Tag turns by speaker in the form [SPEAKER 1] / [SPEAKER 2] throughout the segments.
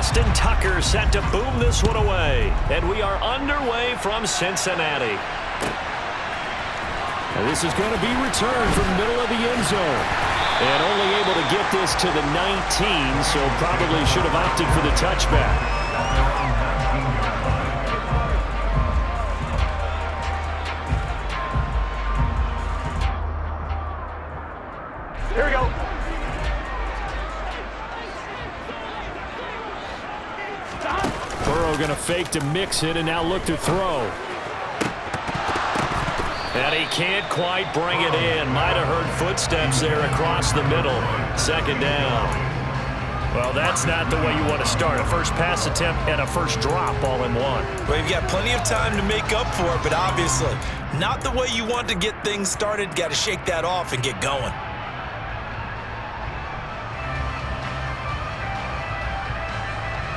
[SPEAKER 1] Justin Tucker set to boom this one away. And we are underway from Cincinnati.
[SPEAKER 2] And this is going to be returned from the middle of the end zone. And only able to get this to the 19, so probably should have opted for the touchback.
[SPEAKER 3] Here we go.
[SPEAKER 2] Burrow going to fake to mix it and now look to throw.
[SPEAKER 1] And he can't quite bring it in. Might have heard footsteps there across the middle. Second down. Well, that's not the way you want to start. A first pass attempt and a first drop all in one.
[SPEAKER 4] Well, you've got plenty of time to make up for it, but obviously not the way you want to get things started. Got to shake that off and get going.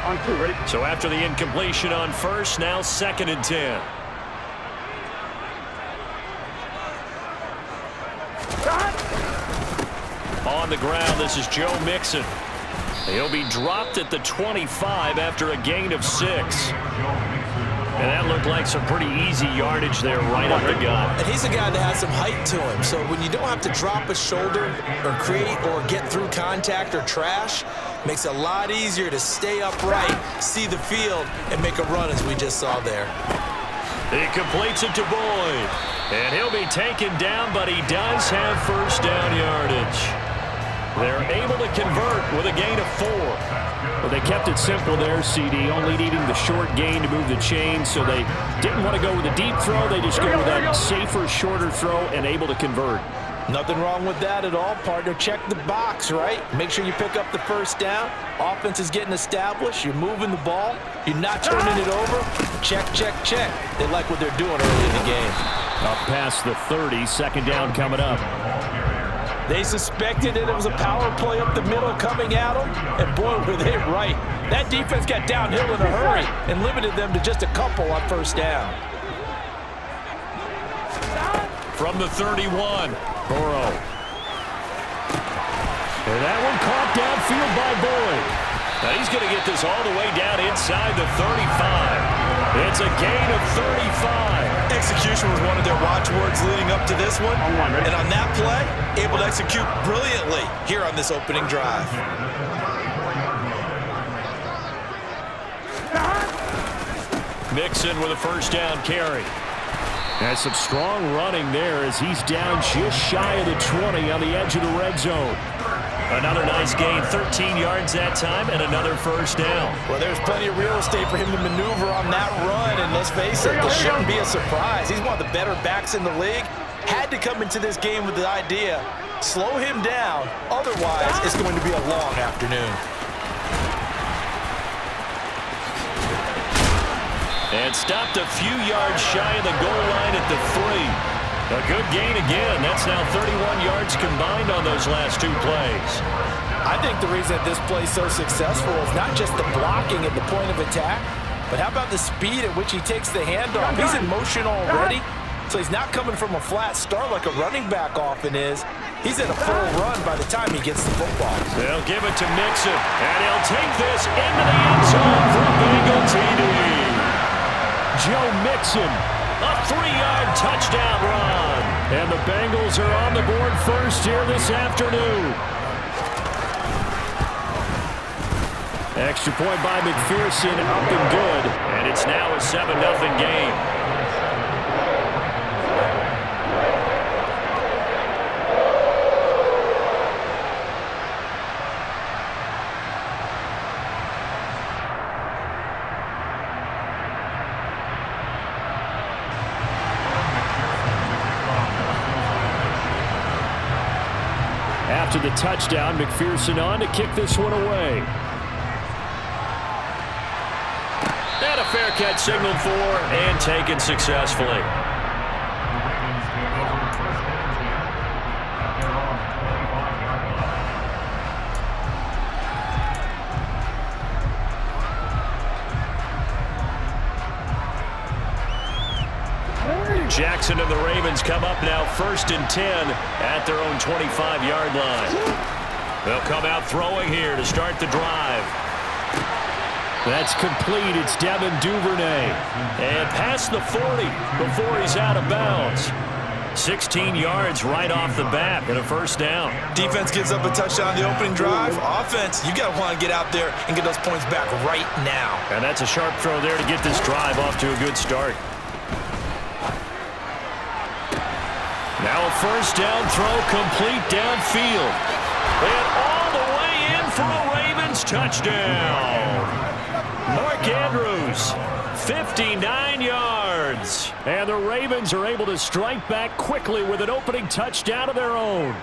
[SPEAKER 3] On two, ready?
[SPEAKER 1] So after the incompletion on first, now 2nd and 10. On the ground, this is Joe Mixon. He'll be dropped at the 25 after a gain of 6. And that looked like some pretty easy yardage there right up the gut.
[SPEAKER 4] And he's a guy that has some height to him, so when you don't have to drop a shoulder or create or get through contact or trash, makes it a lot easier to stay upright, see the field, and make a run as we just saw there.
[SPEAKER 1] He completes it to Boyd. And he'll be taken down, but he does have first down yardage. They're able to convert with a gain of 4.
[SPEAKER 2] Well, they kept it simple there, CD, only needing the short gain to move the chain, so they didn't want to go with a deep throw. They just go with that safer, shorter throw and able to convert.
[SPEAKER 4] Nothing wrong with that at all, partner. Check the box, right? Make sure you pick up the first down. Offense is getting established. You're moving the ball. You're not turning it over. Check, check, check. They like what they're doing early in the game.
[SPEAKER 2] Up past the 30, second down coming up.
[SPEAKER 4] They suspected that it was a power play up the middle coming at them, and boy, were they right. That defense got downhill in a hurry and limited them to just a couple on first down.
[SPEAKER 1] From the 31,
[SPEAKER 2] Burrow. And that one caught downfield by Boyd.
[SPEAKER 1] Now he's going to get this all the way down inside the 35. It's a gain of 35.
[SPEAKER 4] Execution was one of their watchwords leading up to this one. And on that play, able to execute brilliantly here on this opening drive.
[SPEAKER 1] Mixon with a first down carry.
[SPEAKER 2] That's some strong running there as he's down just shy of the 20 on the edge of the red zone.
[SPEAKER 1] Another nice gain, 13 yards that time, and another first down.
[SPEAKER 4] Well, there's plenty of real estate for him to maneuver on that run, and let's face it, this shouldn't be a surprise. He's one of the better backs in the league. Had to come into this game with the idea, slow him down, otherwise it's going to be a long afternoon.
[SPEAKER 1] And stopped a few yards shy of the goal line at the 3. A good gain again. That's now 31 yards combined on those last 2 plays.
[SPEAKER 4] I think the reason that this play is so successful is not just the blocking at the point of attack, but how about the speed at which he takes the handoff? He's in motion already, so he's not coming from a flat start like a running back often is. He's in a full run by the time he gets the football.
[SPEAKER 1] They'll give it to Mixon, and he'll take this into the end zone for a Bengal TD.
[SPEAKER 2] Joe Mixon.
[SPEAKER 1] A 3-yard touchdown run.
[SPEAKER 2] And the Bengals are on the board first here this afternoon. Extra point by McPherson, up and good.
[SPEAKER 1] And it's now a 7-0 game.
[SPEAKER 2] After the touchdown, McPherson on to kick this one away.
[SPEAKER 1] And a fair catch signaled for and taken successfully. Jackson and the Ravens come up now 1st and 10 at their own 25-yard line. They'll come out throwing here to start the drive.
[SPEAKER 2] That's complete. It's Devin Duvernay.
[SPEAKER 1] And past the 40 before he's out of bounds. 16 yards right off the bat and a first down.
[SPEAKER 4] Defense gives up a touchdown on the opening drive. Offense, you got to want to get out there and get those points back right now.
[SPEAKER 1] And that's a sharp throw there to get this drive off to a good start. Now a first down throw complete downfield. And all the way in for a Ravens touchdown. Mark Andrews, 59 yards.
[SPEAKER 2] And the Ravens are able to strike back quickly with an opening touchdown of their own.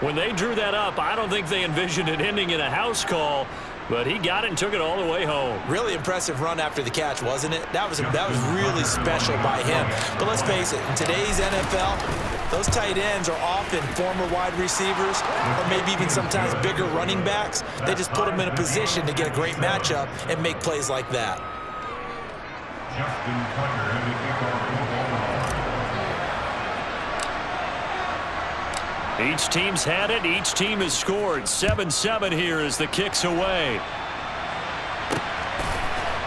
[SPEAKER 1] When they drew that up, I don't think they envisioned it ending in a house call, but he got it and took it all the way home.
[SPEAKER 4] Really impressive run after the catch, wasn't it? That was really special by him. But let's face it, in today's NFL, those tight ends are often former wide receivers or maybe even sometimes bigger running backs. They just put them in a position to get a great matchup and make plays like that.
[SPEAKER 1] Each team's had it. Each team has scored. 7-7 here as the kick's away.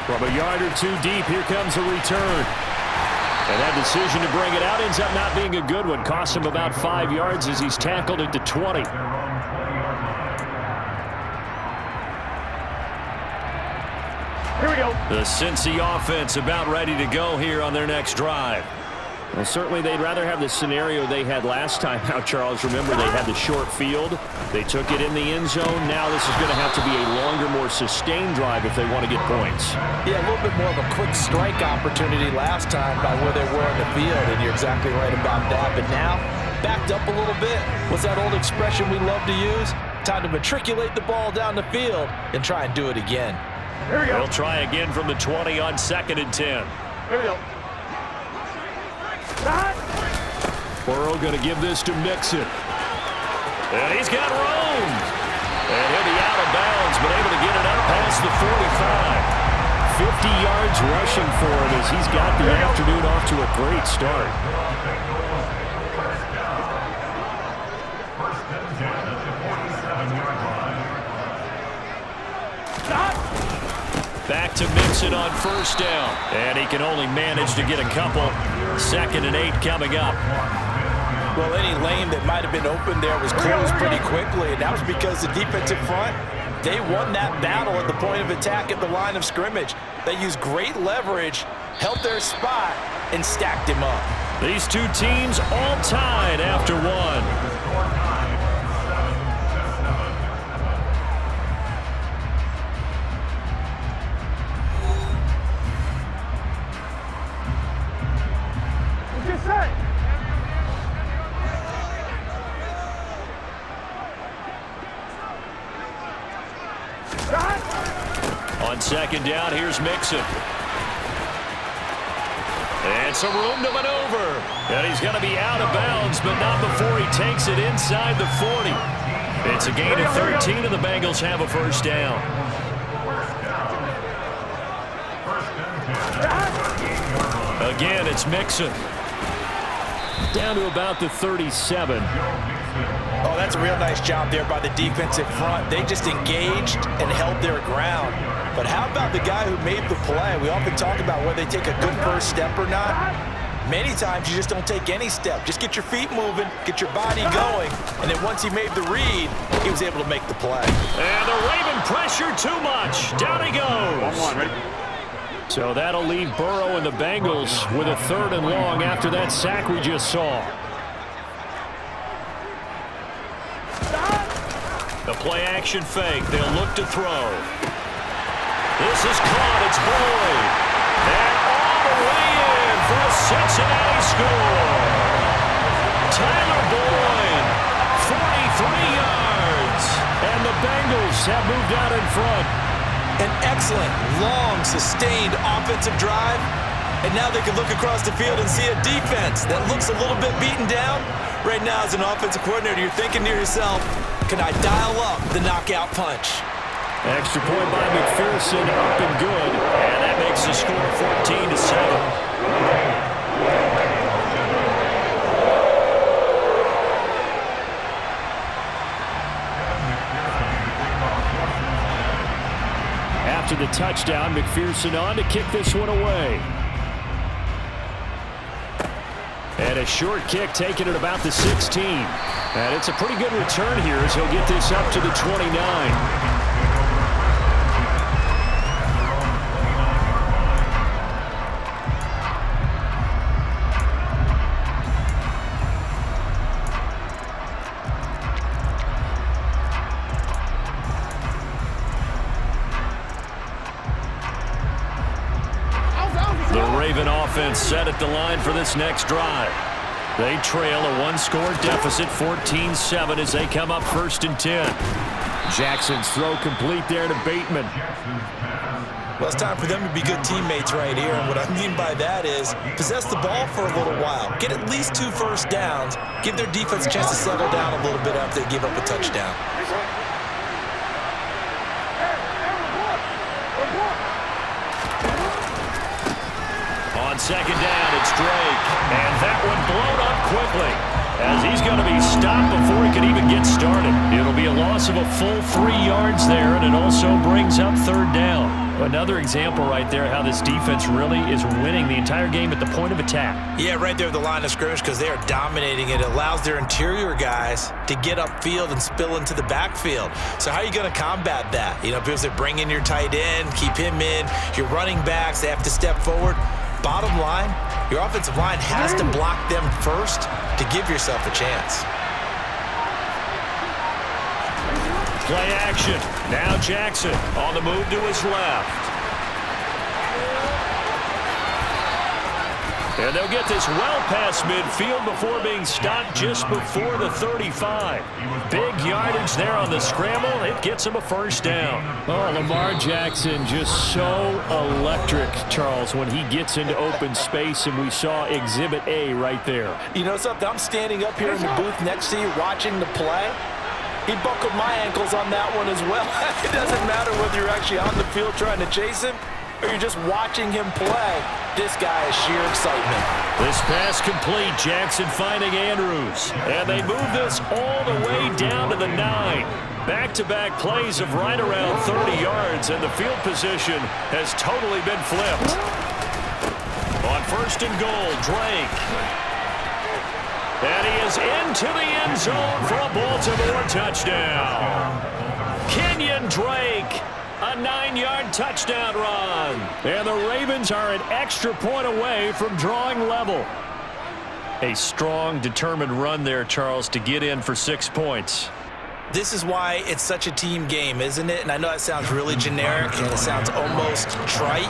[SPEAKER 2] From a yard or two deep, here comes a return. And that decision to bring it out ends up not being a good one. Costs him about 5 yards as he's tackled at the 20.
[SPEAKER 3] Here we go.
[SPEAKER 1] The Cincy offense about ready to go here on their next drive.
[SPEAKER 2] Well, certainly they'd rather have the scenario they had last time out, Charles. Remember, they had the short field. They took it in the end zone. Now this is going to have to be a longer, more sustained drive if they want to get points.
[SPEAKER 4] Yeah, a little bit more of a quick strike opportunity last time by where they were on the field, and you're exactly right about that. But now, backed up a little bit. What's that old expression we love to use? Time to matriculate the ball down the field and try and do it again.
[SPEAKER 3] Here we go.
[SPEAKER 1] They'll try again from the 20 on 2nd and 10.
[SPEAKER 3] Here we go.
[SPEAKER 2] Burrow going to give this to Mixon.
[SPEAKER 1] And he's got room. And he'll be out of bounds, but able to get it up past the 45.
[SPEAKER 2] 50 yards rushing for him as he's got the afternoon off to a great start.
[SPEAKER 1] Back to Mixon on first down. And he can only manage to get a couple. 2nd and 8 coming up.
[SPEAKER 4] Well, any lane that might have been open there was closed pretty quickly, and that was because the defensive front, they won that battle at the point of attack at the line of scrimmage. They used great leverage, held their spot, and stacked him up.
[SPEAKER 1] These two teams all tied after one. On 2nd down, here's Mixon. And some room to maneuver. And he's going to be out of bounds, but not before he takes it inside the 40. It's a gain of 13, and the Bengals have a first down. Again, it's Mixon.
[SPEAKER 2] Down to about the 37.
[SPEAKER 4] Oh, that's a real nice job there by the defensive front. They just engaged and held their ground. But how about the guy who made the play? We often talk about whether they take a good first step or not. Many times you just don't take any step. Just get your feet moving, get your body going, and then once he made the read, he was able to make the play.
[SPEAKER 1] And the Raven pressure too much. Down he goes.
[SPEAKER 3] 1-1, ready?
[SPEAKER 2] So that'll leave Burrow and the Bengals with a 3rd and long after that sack we just saw.
[SPEAKER 1] The play action fake. They'll look to throw. This is caught. It's Boyd. And all the way in for a Cincinnati score. Tyler Boyd, 43 yards.
[SPEAKER 2] And the Bengals have moved out in front.
[SPEAKER 4] An excellent, long, sustained offensive drive. And now they can look across the field and see a defense that looks a little bit beaten down. Right now, as an offensive coordinator, you're thinking to yourself, can I dial up the knockout punch?
[SPEAKER 2] Extra point by McPherson, up and good.
[SPEAKER 1] And that makes the score 14-7.
[SPEAKER 2] after the touchdown. McPherson on to kick this one away. And a short kick taken at about the 16. And it's a pretty good return here as he'll get this up to the 29. Set at the line for this next drive. They trail a one-score deficit, 14-7, as they come up 1st and 10. Jackson's throw complete there to Bateman.
[SPEAKER 4] Well, it's time for them to be good teammates right here, and what I mean by that is possess the ball for a little while, get at least 2 first downs, give their defense a chance to settle down a little bit after they give up a touchdown.
[SPEAKER 1] Second down, it's Drake. And that one blown up quickly as he's going to be stopped before he can even get started. It'll be a loss of a full 3 yards there, and it also brings up 3rd down. Another example right there how this defense really is winning the entire game at the point of attack.
[SPEAKER 4] Yeah, right there at the line of scrimmage because they are dominating it. It allows their interior guys to get upfield and spill into the backfield. So how are you going to combat that? You know, because they bring in your tight end, keep him in, your running backs, they have to step forward. Bottom line, your offensive line has to block them first to give yourself a chance.
[SPEAKER 1] Play action. Now Jackson on the move to his left. And they'll get this well past midfield before being stopped just before the 35. Big yardage there on the scramble. It gets him a 1st down.
[SPEAKER 2] Oh, Lamar Jackson just so electric, Charles, when he gets into open space, and we saw Exhibit A right there.
[SPEAKER 4] You know something? I'm standing up here in the booth next to you watching the play. He buckled my ankles on that one as well. It doesn't matter whether you're actually on the field trying to chase him or you're just watching him play. This guy is sheer excitement.
[SPEAKER 1] This pass complete. Jackson finding Andrews. And they move this all the way down to the 9. Back-to-back plays of right around 30 yards, and the field position has totally been flipped. On 1st and goal, Drake. And he is into the end zone for a Baltimore touchdown. Kenyon Drake. A 9-yard touchdown run. And the Ravens are an extra point away from drawing level. A strong, determined run there, Charles, to get in for 6 points.
[SPEAKER 4] This is why it's such a team game, isn't it? And I know it sounds really generic and it sounds almost trite,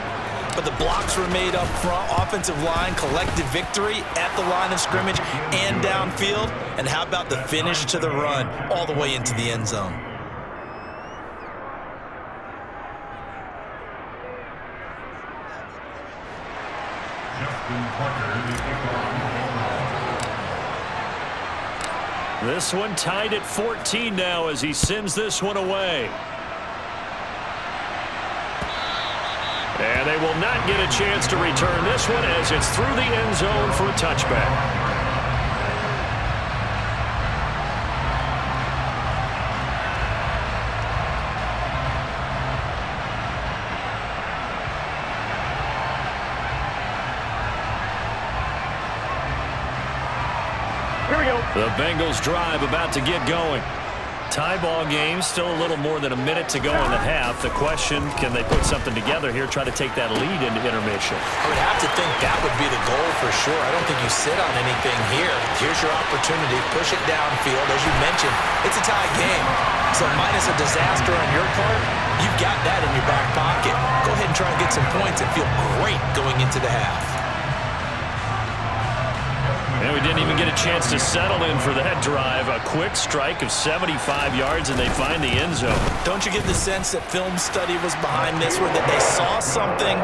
[SPEAKER 4] but the blocks were made up front, offensive line, collective victory at the line of scrimmage and downfield. And how about the finish to the run all the way into the end zone?
[SPEAKER 1] This one tied at 14 now as he sends this one away. And they will not get a chance to return this one as it's through the end zone for a touchback. The Bengals drive about to get going. Tie ball game, still a little more than a minute to go in the half. The question, can they put something together here, try to take that lead into intermission?
[SPEAKER 4] I would have to think that would be the goal for sure. I don't think you sit on anything here. Here's your opportunity. Push it downfield. As you mentioned, it's a tie game. So minus a disaster on your part, you've got that in your back pocket. Go ahead and try and get some points and feel great going into the half.
[SPEAKER 1] And we didn't even get a chance to settle in for that drive. A quick strike of 75 yards, and they find the end zone.
[SPEAKER 4] Don't you get the sense that film study was behind this, where that they saw something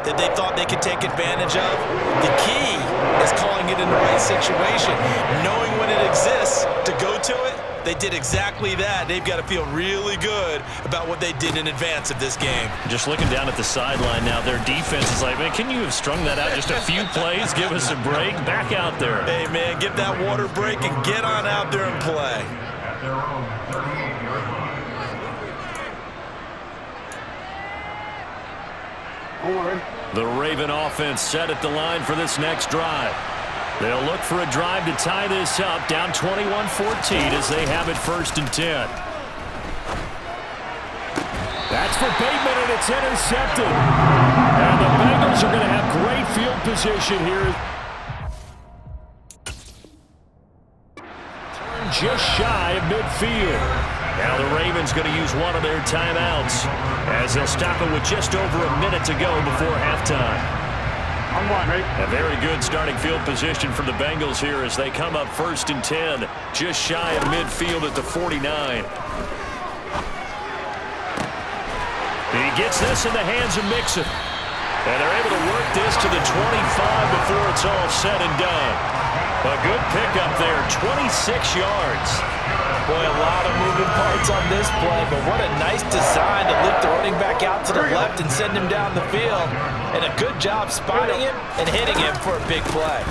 [SPEAKER 4] that they thought they could take advantage of? The key is calling it in the right situation. Knowing when it exists to go to it, they did exactly that. They've got to feel really good about what they did in advance of this game.
[SPEAKER 1] Just looking down at the sideline now, their defense is like, man, can you have strung that out just a few plays? Give us a break. Back out there.
[SPEAKER 4] Hey, man, give that water break and get on out there and play.
[SPEAKER 1] The Raven offense set at the line for this next drive. They'll look for a drive to tie this up, down 21-14 as they have it 1st and 10.
[SPEAKER 2] That's for Bateman, and it's intercepted. And the Bengals are going to have great field position here. Turn just shy of midfield.
[SPEAKER 1] Now the Ravens going to use one of their timeouts as they'll stop it with just over a minute to go before halftime. A very good starting field position for the Bengals here as they come up 1st and 10, just shy of midfield at the 49. He gets this in the hands of Mixon. And they're able to work this to the 25 before it's all said and done. A good pickup there, 26 yards.
[SPEAKER 4] Boy, a lot of moving parts on this play, but what a nice design to lift the running back out to the left and send him down the field. And a good job spotting him and hitting him for a big play.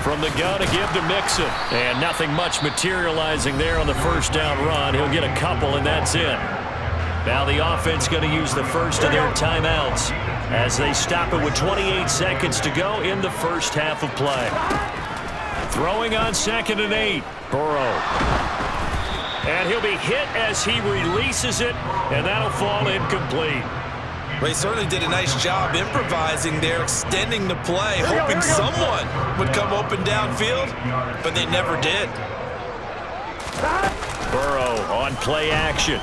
[SPEAKER 1] From the gun to give to Mixon. And nothing much materializing there on the first down run. He'll get a couple, and that's it. Now the offense going to use the first of their timeouts as they stop it with 28 seconds to go in the first half of play. Throwing on 2nd and 8. Burrow. And he'll be hit as he releases it, and that'll fall incomplete.
[SPEAKER 4] Well, he certainly did a nice job improvising there, extending the play, hoping someone would come open downfield, but they never did.
[SPEAKER 1] Burrow on play action.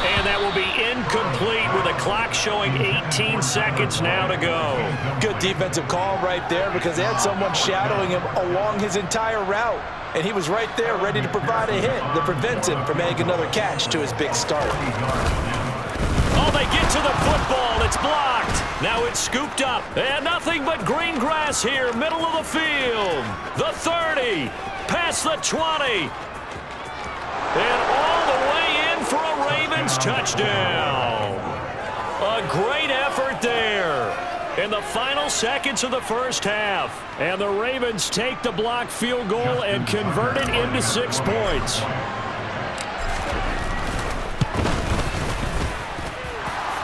[SPEAKER 1] And that will be incomplete with a clock showing 18 seconds now to go.
[SPEAKER 4] Good defensive call right there because they had someone shadowing him along his entire route. And he was right there ready to provide a hit that prevents him from making another catch to his big start.
[SPEAKER 1] Oh, they get to the football. It's blocked. Now it's scooped up. And nothing but green grass here, middle of the field. The 30, past the 20. And all the way in for a Ravens touchdown. A great effort there in the final seconds of the first half. And the Ravens take the blocked field goal and convert it into 6 points.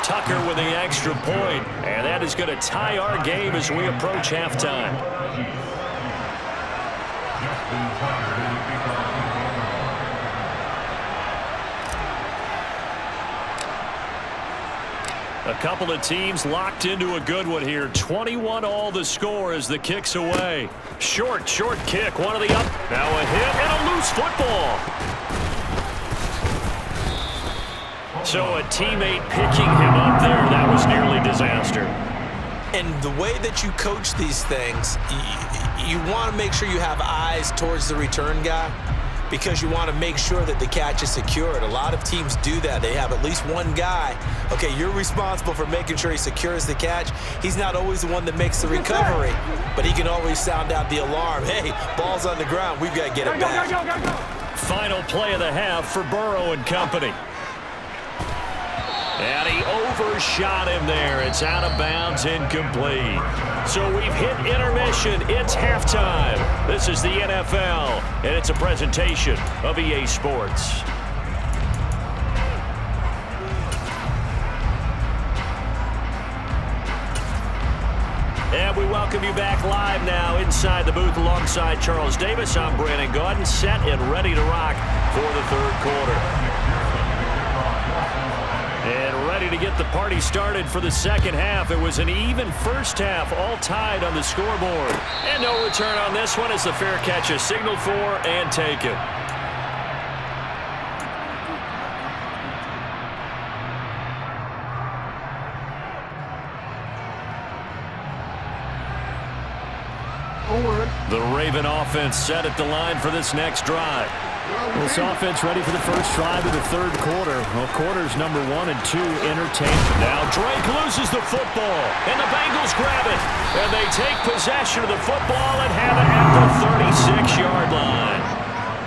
[SPEAKER 1] Tucker with the extra point, and that is going to tie our game as we approach halftime. A couple of teams locked into a good one here. 21 all the score as the kick's away. Short kick. One of the up. Now a hit and a loose football. So a teammate picking him up there. That was nearly disaster.
[SPEAKER 4] And the way that you coach these things, you want to make sure you have eyes towards the return guy, because you want to make sure that the catch is secured. A lot of teams do that. They have at least one guy. Okay, you're responsible for making sure he secures the catch. He's not always the one that makes the recovery, but he can always sound out the alarm. Hey, ball's on the ground. We've got to get it back.
[SPEAKER 1] Final play of the half for Burrow and company. And he overshot him there. It's out of bounds, incomplete. So we've hit intermission. It's halftime. This is the NFL, and it's a presentation of EA Sports. And we welcome you back live now inside the booth alongside Charles Davis. I'm Brandon Gaudin, set and ready to rock for the third quarter. And ready to get the party started for the second half. It was an even first half, all tied on the scoreboard. And no return on this one as the fair catch is signaled for and taken. The Raven offense set at the line for this next drive.
[SPEAKER 2] This offense ready for the first drive of the third quarter. Well, quarters number 1 and 2 entertainment.
[SPEAKER 1] Now Drake loses the football, and the Bengals grab it. And they take possession of the football and have it at the 36-yard line.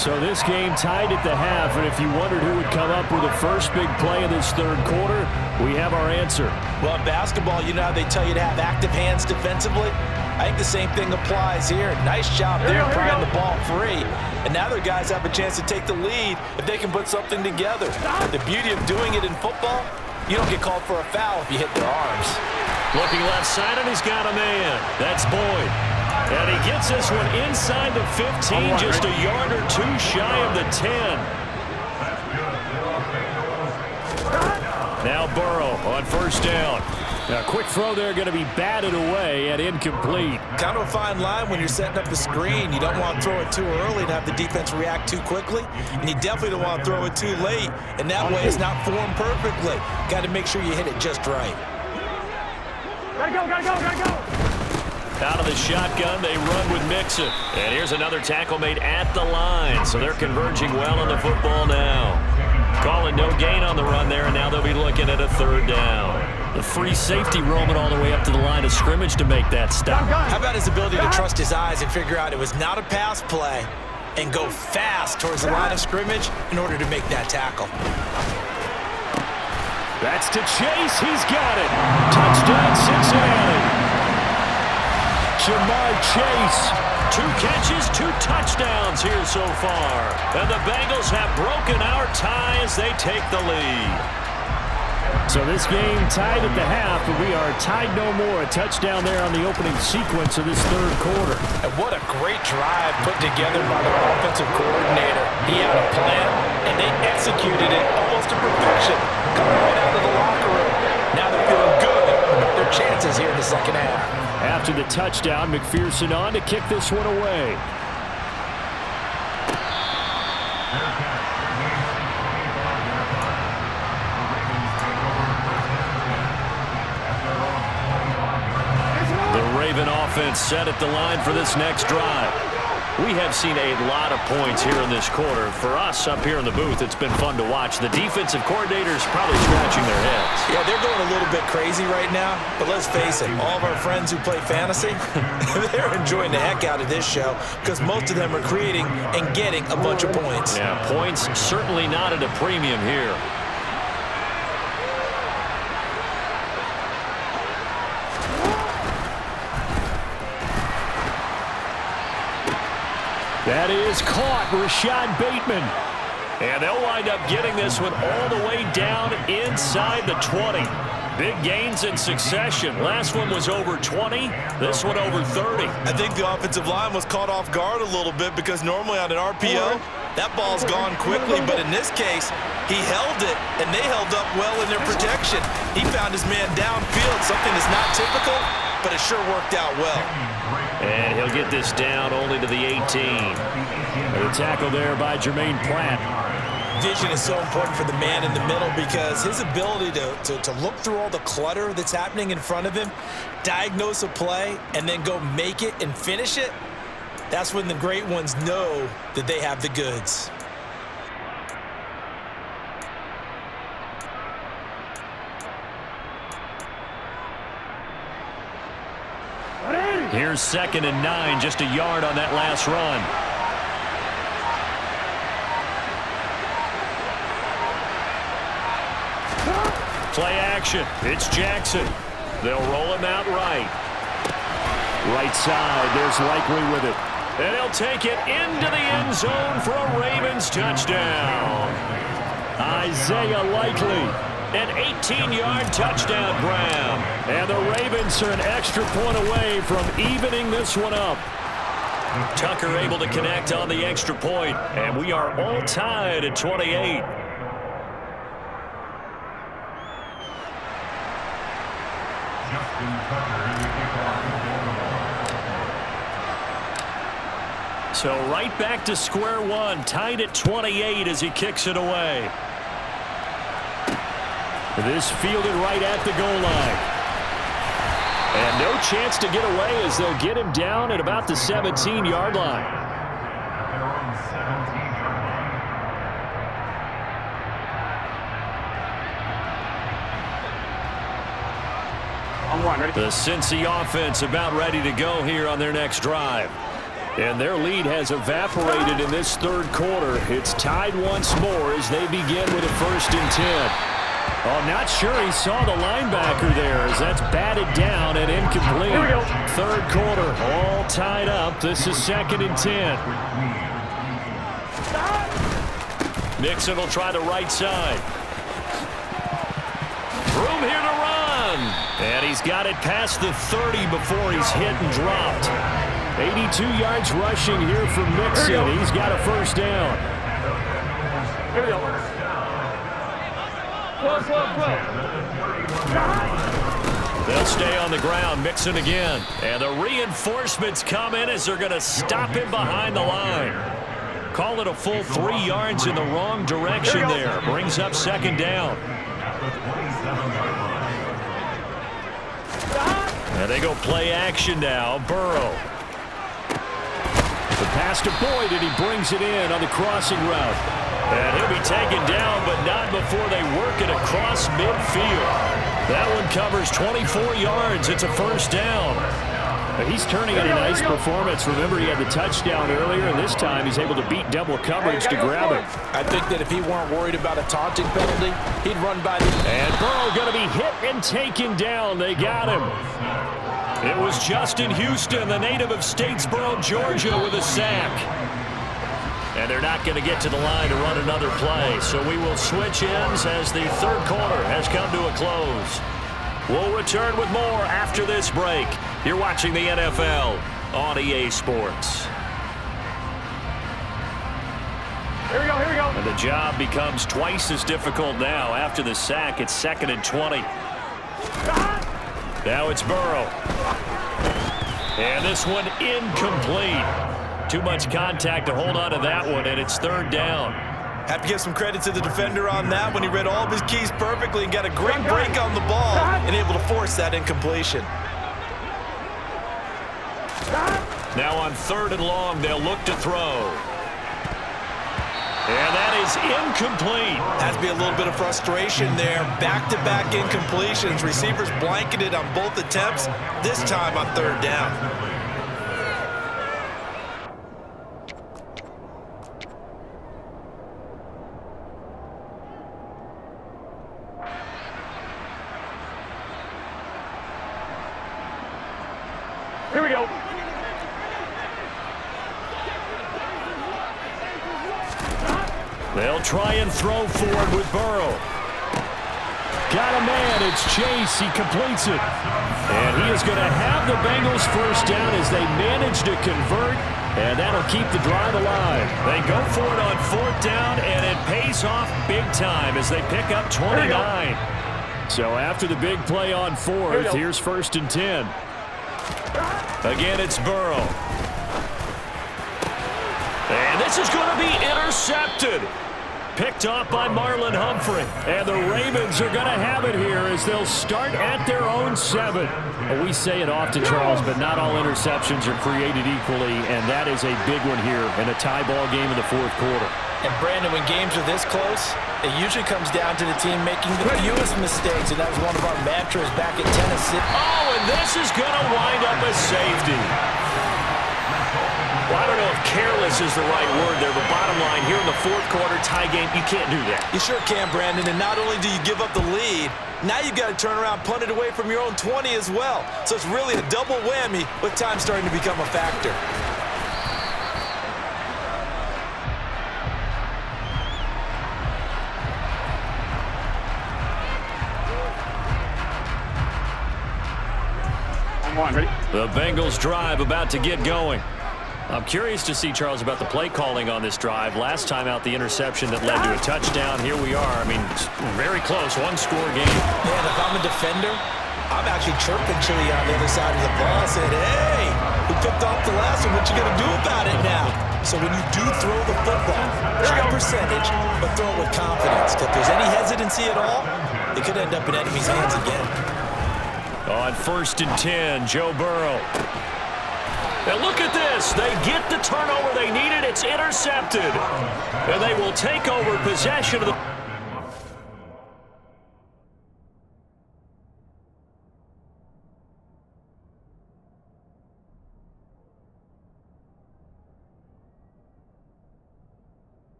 [SPEAKER 2] So this game tied at the half, and if you wondered who would come up with the first big play of this third quarter, we have our answer.
[SPEAKER 4] Well, in basketball, you know how they tell you to have active hands defensively? I think the same thing applies here. Nice job there prying the ball free. And now their guys have a chance to take the lead if they can put something together. The beauty of doing it in football, You don't get called for a foul if you hit their arms.
[SPEAKER 1] Looking left side, and he's got a man. That's Boyd. And he gets this one inside the 15, just a yard or two shy of the 10. Now Burrow on first down. A quick throw there going to be batted away and incomplete.
[SPEAKER 4] Kind of a fine line when you're setting up the screen. You don't want to throw it too early and have the defense react too quickly. And you definitely don't want to throw it too late. And that way it's not formed perfectly. Got to make sure you hit it just right.
[SPEAKER 3] Gotta go, gotta go, gotta go.
[SPEAKER 1] Out of the shotgun, they run with Mixon. And here's another tackle made at the line. So they're converging well on the football now. Calling no gain on the run there, and now they'll be looking at a third down. The free safety roaming all the way up to the line of scrimmage to make that stop.
[SPEAKER 4] How about his ability to trust his eyes and figure out it was not a pass play and go fast towards the line of scrimmage in order to make that tackle.
[SPEAKER 1] That's to Chase. He's got it. Touchdown, Cincinnati. Jamar Chase. 2 catches, 2 touchdowns here so far. And the Bengals have broken our tie as they take the lead.
[SPEAKER 2] So this game tied at the half, but we are tied no more. A touchdown there on the opening sequence of this third quarter.
[SPEAKER 4] And what a great drive put together by their offensive coordinator. He had a plan, and they executed it almost to perfection. Coming right out of the locker room. Now they're feeling good about their chances here in the second half.
[SPEAKER 2] After the touchdown, McPherson on to kick this one away.
[SPEAKER 1] The Raven offense set at the line for this next drive. We have seen a lot of points here in this quarter. For us up here in the booth, it's been fun to watch. The defensive coordinators probably scratching their heads.
[SPEAKER 4] Yeah, they're going a little bit crazy right now, but let's face it, all of our friends who play fantasy, they're enjoying the heck out of this show because most of them are creating and getting a bunch of points.
[SPEAKER 1] Yeah, points certainly not at a premium here.
[SPEAKER 2] That is caught, Rashad Bateman.
[SPEAKER 1] And they'll wind up getting this one all the way down inside the 20. Big gains in succession. Last one was over 20. This one over 30.
[SPEAKER 4] I think the offensive line was caught off guard a little bit because normally on an RPO, that ball's gone quickly. But in this case, he held it, and they held up well in their protection. He found his man downfield, something that's not typical, but it sure worked out well.
[SPEAKER 1] And he'll get this down only to the 18.
[SPEAKER 2] The tackle there by Jermaine Pratt.
[SPEAKER 4] Vision is so important for the man in the middle because his ability to look through all the clutter that's happening in front of him, diagnose a play, and then go make it and finish it, that's when the great ones know that they have the goods.
[SPEAKER 1] Here's 2nd and 9, just a yard on that last run. Play action. It's Jackson. They'll roll him out right.
[SPEAKER 2] Right side, there's Likely with it.
[SPEAKER 1] And he'll take it into the end zone for a Ravens touchdown.
[SPEAKER 2] Isaiah Likely.
[SPEAKER 1] An 18-yard touchdown grab.
[SPEAKER 2] And the Ravens are an extra point away from evening this one up.
[SPEAKER 1] Tucker able to connect on the extra point, and we are all tied at 28. So right back to square one, tied at 28 as he kicks it away.
[SPEAKER 2] This fielded right at the goal line. And no chance to get away as they'll get him down at about the 17-yard line.
[SPEAKER 1] The Cincy offense about ready to go here on their next drive. And their lead has evaporated in this third quarter. It's tied once more as they begin with a 1st and 10.
[SPEAKER 2] Oh, not sure he saw the linebacker there as that's batted down and incomplete.
[SPEAKER 3] Here we go.
[SPEAKER 2] Third quarter, all tied up. This is 2nd and 10.
[SPEAKER 1] Mixon will try the right side. Room here to run. And he's got it past the 30 before he's hit and dropped.
[SPEAKER 2] 82 yards rushing here for Mixon. He's got a first down.
[SPEAKER 3] Here we go. Close.
[SPEAKER 1] They'll stay on the ground. Mixon again. And the reinforcements come in as they're going to stop him behind the line. Call it a full 3 yards in the wrong direction there. Brings up second down. And they go play action now. Burrow.
[SPEAKER 2] The pass to Boyd, and he brings it in on the crossing route.
[SPEAKER 1] And he'll be taken down, but not before they work it across midfield. That one covers 24 yards. It's a first down.
[SPEAKER 2] He's turning in a nice performance. Remember, he had the touchdown earlier, and this time he's able to beat double coverage to grab it.
[SPEAKER 4] I think that if he weren't worried about a taunting penalty, he'd run by the...
[SPEAKER 2] And Burrow going to be hit and taken down. They got him.
[SPEAKER 1] It was Justin Houston, the native of Statesboro, Georgia, with a sack. And they're not going to get to the line to run another play. So we will switch ends as the third quarter has come to a close. We'll return with more after this break. You're watching the NFL on EA Sports.
[SPEAKER 3] Here we go.
[SPEAKER 1] And the job becomes twice as difficult now. After the sack, it's 2nd and 20. Now it's Burrow. And this one incomplete. Too much contact to hold on to that one, and it's third down.
[SPEAKER 4] Have to give some credit to the defender on that when he read all of his keys perfectly and got a great break on the ball and able to force that incompletion.
[SPEAKER 1] Now on 3rd and long, they'll look to throw. And that is incomplete.
[SPEAKER 4] Has to be a little bit of frustration there. Back-to-back incompletions. Receivers blanketed on both attempts, this time on 3rd down.
[SPEAKER 3] Here we go.
[SPEAKER 1] They'll try and throw forward with Burrow.
[SPEAKER 2] Got a man. It's Chase. He completes it. And he is going to have the Bengals first down as they manage to convert. And that'll keep the drive alive.
[SPEAKER 1] They go for it on 4th down, and it pays off big time as they pick up 29.
[SPEAKER 2] So after the big play on 4th, here's 1st and 10.
[SPEAKER 1] Again, it's Burrow. And this is going to be intercepted. Picked off by Marlon Humphrey. And the Ravens are going to have it here as they'll start at their own 7.
[SPEAKER 2] Well, we say it often, Charles, but not all interceptions are created equally, and that is a big one here in a tie ball game in the 4th quarter.
[SPEAKER 4] And Brandon, when games are this close, it usually comes down to the team making the fewest mistakes, and that was one of our mantras back at Tennessee.
[SPEAKER 1] Oh, and this is going to wind up as safety. Well, I don't know if careless is the right word there, but bottom line, here in the 4th quarter tie game, you can't do that.
[SPEAKER 4] You sure can, Brandon, and not only do you give up the lead, now you've got to turn around, punt it away from your own 20 as well. So it's really a double whammy with time starting to become a factor.
[SPEAKER 3] Ready?
[SPEAKER 1] The Bengals drive about to get going. I'm curious to see, Charles, about the play calling on this drive. Last time out, the interception that led to a touchdown. Here we are. I mean, it's very close, one-score game.
[SPEAKER 4] Man, if I'm a defender, I'm actually chirping Chili on the other side of the ball. I said, hey, we picked off the last one. What you going to do about it now? So when you do throw the football, high percentage, but throw it with confidence. If there's any hesitancy at all, it could end up in enemy's hands again.
[SPEAKER 1] On 1st and 10, Joe Burrow. And look at this. They get the turnover they needed. It's intercepted. And they will take over possession of the...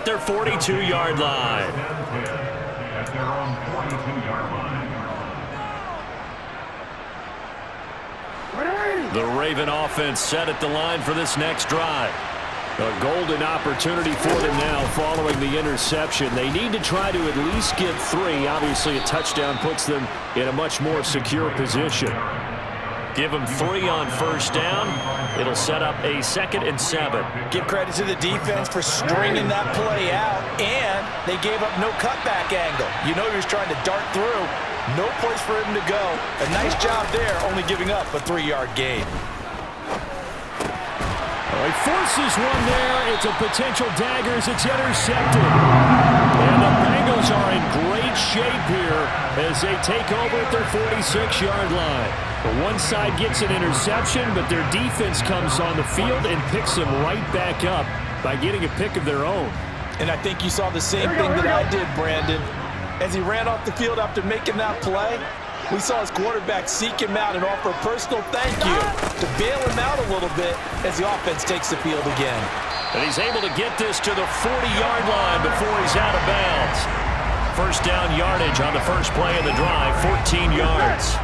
[SPEAKER 1] at their 42-yard line.
[SPEAKER 5] At their own 42-yard line.
[SPEAKER 1] The Raven offense set at the line for this next drive.
[SPEAKER 2] A golden opportunity for them now following the interception. They need to try to at least get 3. Obviously, a touchdown puts them in a much more secure position.
[SPEAKER 1] Give them 3 on first down. It'll set up a 2nd and 7.
[SPEAKER 4] Give credit to the defense for stringing that play out, and they gave up no cutback angle. You know he was trying to dart through. No place for him to go. A nice job there, only giving up a 3-yard gain.
[SPEAKER 2] He forces one there. It's a potential dagger as it's intercepted. And the Bengals are in great shape here as they take over at their 46-yard line. The one side gets an interception, but their defense comes on the field and picks them right back up by getting a pick of their own.
[SPEAKER 4] And I think you saw the same thing that I did, Brandon. As he ran off the field after making that play, we saw his quarterback seek him out and offer a personal thank you to bail him out a little bit as the offense takes the field again.
[SPEAKER 1] And he's able to get this to the 40-yard line before he's out of bounds. First down yardage on the first play of the drive, 14 yards.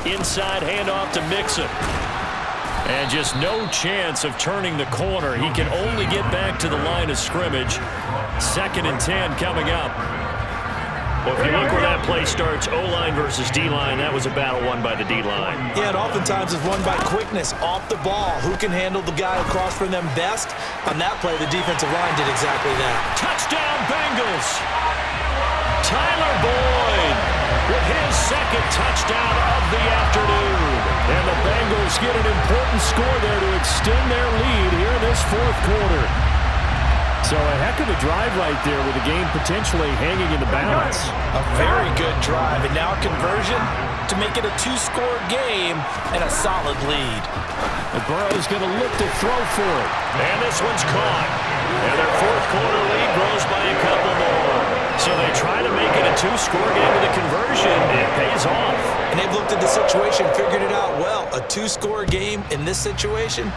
[SPEAKER 1] Inside handoff to Mixon. And just no chance of turning the corner. He can only get back to the line of scrimmage. 2nd and 10 coming up. Well, if you look where that play starts, O-line versus D-line, that was a battle won by the D-line.
[SPEAKER 4] Yeah, and oftentimes it's won by quickness off the ball. Who can handle the guy across from them best? On that play, the defensive line did exactly that.
[SPEAKER 1] Touchdown, Bengals! Tyler Boyd with his 2nd touchdown of the afternoon. And the Bengals get an important score there to extend their lead here in this 4th quarter.
[SPEAKER 2] So a heck of a drive right there with the game potentially hanging in the balance.
[SPEAKER 4] A very good drive, and now a conversion to make it a 2-score game and a solid lead.
[SPEAKER 2] And Burrow's going to look to throw for it.
[SPEAKER 1] And this one's caught. And their 4th quarter lead grows by a couple more. So they try to make it a 2-score game with a conversion. It pays off.
[SPEAKER 4] And they've looked at the situation, figured it out well. A 2-score game in this situation,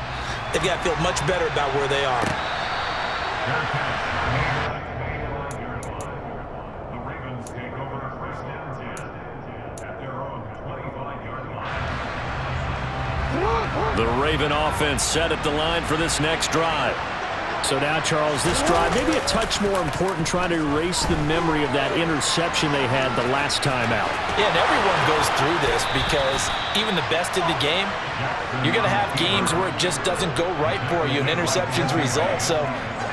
[SPEAKER 4] they've got to feel much better about where they are.
[SPEAKER 5] The Ravens take over 1st and 10 at their own 25-yard line.
[SPEAKER 1] The Raven offense set at the line for this next drive.
[SPEAKER 2] So now, Charles, this drive maybe a touch more important, trying to erase the memory of that interception they had the last time out.
[SPEAKER 4] Yeah, and everyone goes through this because even the best in the game, you're going to have games where it just doesn't go right for you and interceptions result. So,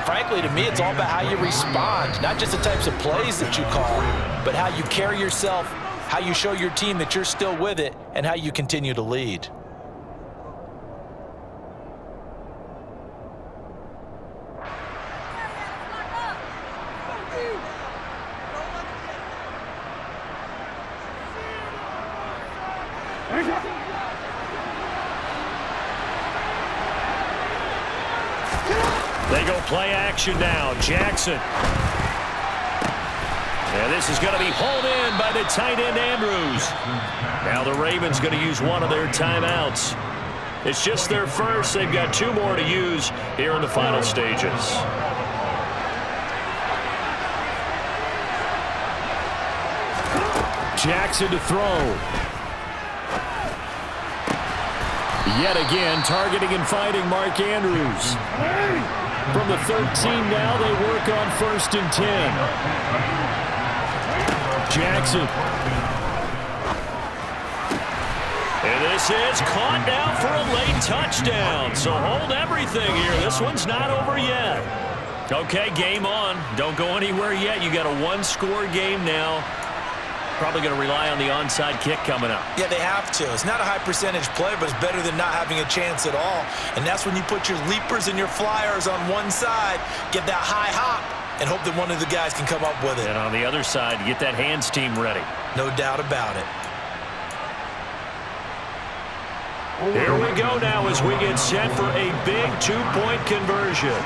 [SPEAKER 4] frankly, to me, it's all about how you respond, not just the types of plays that you call, but how you carry yourself, how you show your team that you're still with it, and how you continue to lead.
[SPEAKER 1] They go play action now. Jackson. And this is going to be hauled in by the tight end Andrews. Now the Ravens going to use one of their timeouts. It's just their first. They've got 2 more to use here in the final stages.
[SPEAKER 2] Jackson to throw. Yet again, targeting and fighting Mark Andrews. From the 13 now, they work on 1st and 10. Jackson.
[SPEAKER 1] And this is caught now for a late touchdown. So hold everything here. This one's not over yet. Okay, game on. Don't go anywhere yet. You got a 1-score game now. Probably going to rely on the onside kick coming up.
[SPEAKER 4] Yeah, they have to. It's not a high percentage play, but it's better than not having a chance at all. And that's when you put your leapers and your flyers on one side, get that high hop, and hope that one of the guys can come up with it.
[SPEAKER 1] And on the other side, get that hands team ready.
[SPEAKER 4] No doubt about it.
[SPEAKER 1] Here we go now as we get set for a big 2-point conversion.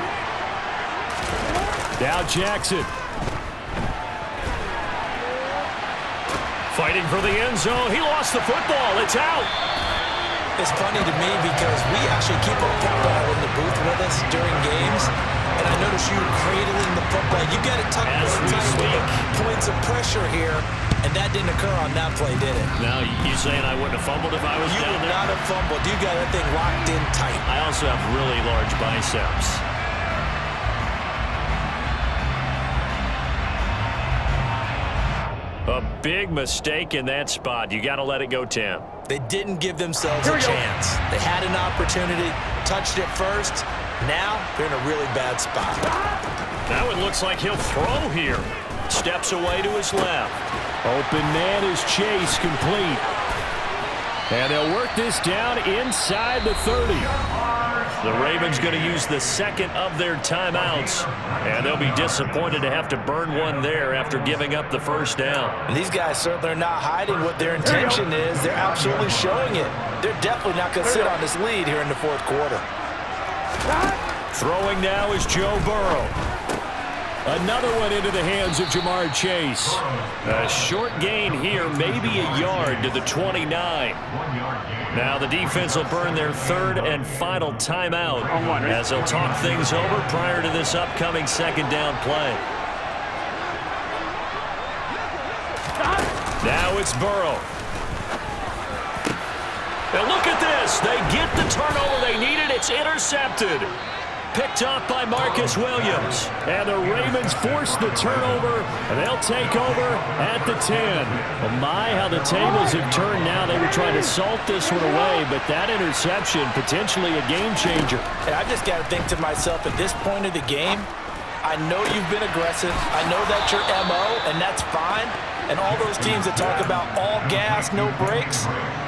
[SPEAKER 2] Now Jackson.
[SPEAKER 1] Fighting for the end zone. He lost the football. It's out.
[SPEAKER 4] It's funny to me because we actually keep a football in the booth with us during games, and I notice you cradling the football. You got it tucked
[SPEAKER 1] As
[SPEAKER 4] real
[SPEAKER 1] we
[SPEAKER 4] tight with
[SPEAKER 1] speak.
[SPEAKER 4] the points of pressure here, and that didn't occur on that play, did it?
[SPEAKER 1] Now, you saying I wouldn't have fumbled if I was
[SPEAKER 4] You
[SPEAKER 1] down
[SPEAKER 4] would
[SPEAKER 1] there?
[SPEAKER 4] not have fumbled. You got that thing locked in tight.
[SPEAKER 1] I also have really large biceps. A big mistake in that spot. You got to let it go, Tim.
[SPEAKER 4] They didn't give themselves
[SPEAKER 3] Here
[SPEAKER 4] a
[SPEAKER 3] we go.
[SPEAKER 4] chance. They had an opportunity, touched it first. Now they're in a really bad spot.
[SPEAKER 1] Now it looks like he'll throw here. Steps away to his left.
[SPEAKER 2] Open man is Chase, complete. And they'll work this down inside the 30.
[SPEAKER 1] The Ravens going to use the second of their timeouts, and they'll be disappointed to have to burn one there after giving up the first down.
[SPEAKER 4] And these guys certainly are not hiding what their intention is. They're absolutely showing it. They're definitely not going to sit on this lead here in the fourth quarter.
[SPEAKER 2] Throwing now is Joe Burrow. Another one into the hands of Jamar Chase.
[SPEAKER 1] A short gain here, maybe a yard to the 29. Now the defense will burn their third and final timeout as they'll talk things over prior to this upcoming second down play. Now it's Burrow. And look at this. They get the turnover they needed. It's intercepted. Picked off by Marcus Williams.
[SPEAKER 2] And the Ravens force the turnover, and they'll take over at the 10.
[SPEAKER 1] Well, my, how the tables have turned now. They were trying to salt this one away, but that interception, potentially a game changer.
[SPEAKER 4] And I just got to think to myself, at this point of the game, I know you've been aggressive. I know that's your MO, and that's fine. And all those teams that talk about all gas, no brakes,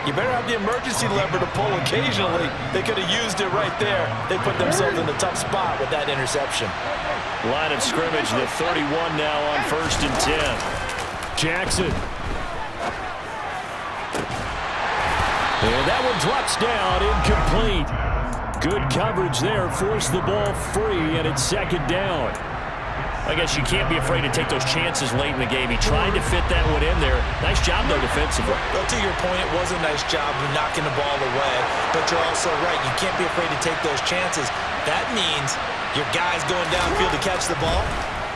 [SPEAKER 4] you better have the emergency lever to pull occasionally. They could have used it right there. They put themselves in a tough spot with that interception.
[SPEAKER 1] Line of scrimmage, the 31 now on 1st and 10.
[SPEAKER 2] Jackson. And that one drops down, incomplete. Good coverage there, forced the ball free, and it's second down.
[SPEAKER 1] I guess you can't be afraid to take those chances late in the game. He tried to fit that one in there. Nice job, though, defensively.
[SPEAKER 4] Well, to your point, it was a nice job of knocking the ball away, but you're also right. You can't be afraid to take those chances. That means your guys going downfield to catch the ball,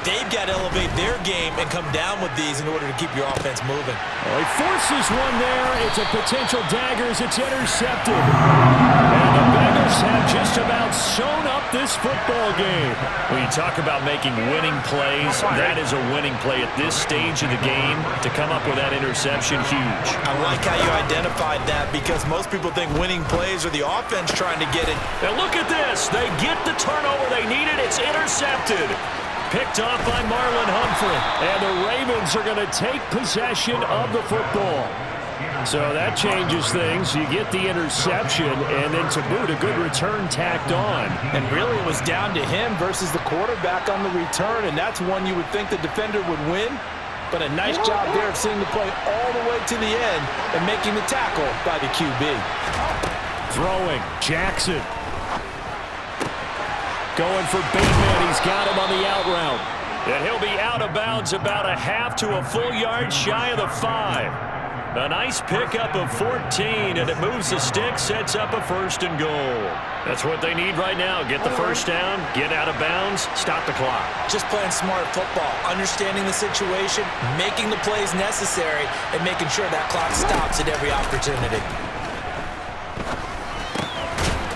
[SPEAKER 4] they've got to elevate their game and come down with these in order to keep your offense moving.
[SPEAKER 2] Well, he forces one there. It's a potential dagger as it's intercepted. And the Bengals have just about sewn up this football game.
[SPEAKER 1] When you talk about making winning plays, that is a winning play at this stage of the game. To come up with that interception, huge.
[SPEAKER 4] I like how you identified that because most people think winning plays are the offense trying to get it.
[SPEAKER 1] And look at this. They get the turnover they needed. It's intercepted. Picked off by Marlon Humphrey.
[SPEAKER 2] And the Ravens are going to take possession of the football. So that changes things. You get the interception, and then to boot, a good return tacked on.
[SPEAKER 4] And really it was down to him versus the quarterback on the return, and that's one you would think the defender would win. But a nice job there of seeing the play all the way to the end and making the tackle by the QB.
[SPEAKER 2] Throwing, Jackson. Going for Bateman. He's got him on the out route.
[SPEAKER 1] And he'll be out of bounds about a half to a full yard shy of the 5. A nice pickup of 14, and it moves the stick, sets up a 1st and goal. That's what they need right now. Get the first down, get out of bounds, stop the clock.
[SPEAKER 4] Just playing smart football, understanding the situation, making the plays necessary, and making sure that clock stops at every opportunity.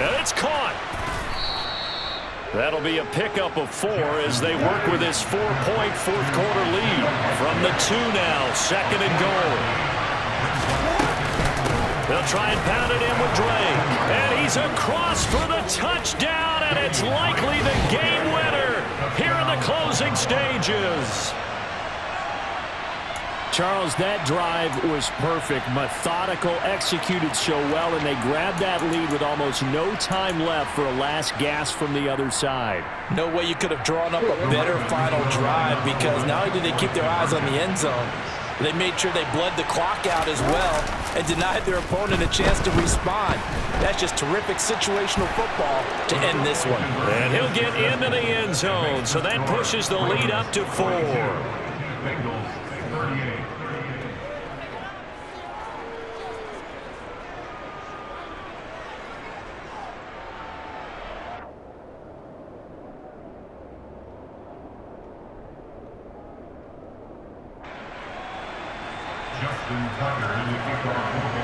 [SPEAKER 1] And it's caught. That'll be a pickup of 4 as they work with this 4-point fourth quarter lead. From the 2 now, 2nd and goal. They'll try and pound it in with Drake. And he's across for the touchdown, and it's likely the game winner here in the closing stages.
[SPEAKER 2] Charles, that drive was perfect, methodical, executed so well, and they grabbed that lead with almost no time left for a last gasp from the other side.
[SPEAKER 4] No way you could have drawn up a better final drive because not only did they keep their eyes on the end zone, they made sure they bled the clock out as well and denied their opponent a chance to respond. That's just terrific situational football to end this one.
[SPEAKER 1] And he'll get into the end zone, so that pushes the lead up to 4.
[SPEAKER 5] Bengals 38.
[SPEAKER 1] 2
[SPEAKER 5] Justin Tucker in the kickoff.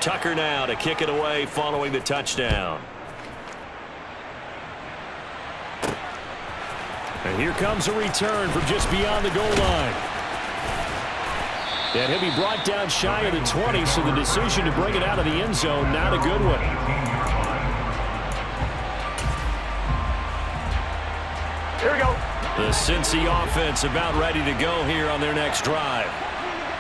[SPEAKER 1] Tucker now to kick it away following the touchdown.
[SPEAKER 2] And here comes a return from just beyond the goal line. And he'll be brought down shy of the 20, so the decision to bring it out of the end zone, not a good one.
[SPEAKER 3] Here we go.
[SPEAKER 1] The Cincy offense about ready to go here on their next drive.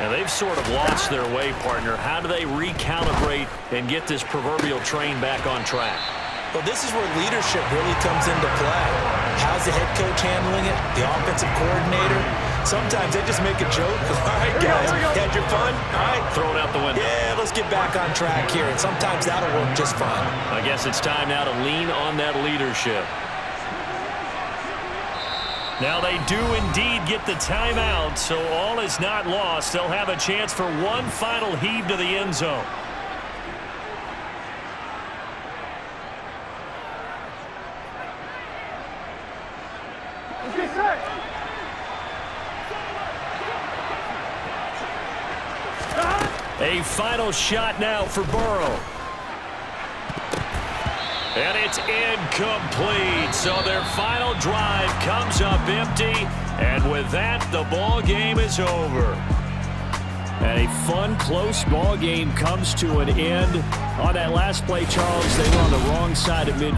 [SPEAKER 1] And they've sort of lost their way, partner. How do they recalibrate and get this proverbial train back on track?
[SPEAKER 4] Well, this is where leadership really comes into play. How's the head coach handling it? The offensive coordinator? Sometimes they just make a joke. All right, guys, had your fun? All right.
[SPEAKER 1] Throw it out the window.
[SPEAKER 4] Yeah, let's get back on track here. And sometimes that'll work just fine.
[SPEAKER 1] I guess it's time now to lean on that leadership. Now they do indeed get the timeout, so all is not lost. They'll have a chance for one final heave to the end zone.
[SPEAKER 3] Get set.
[SPEAKER 1] A final shot now for Burrow. And it's incomplete. So their final drive comes up empty. And with that, the ball game is over.
[SPEAKER 2] And a fun, close ball game comes to an end. On that last play, Charles, they were on the wrong side of mid.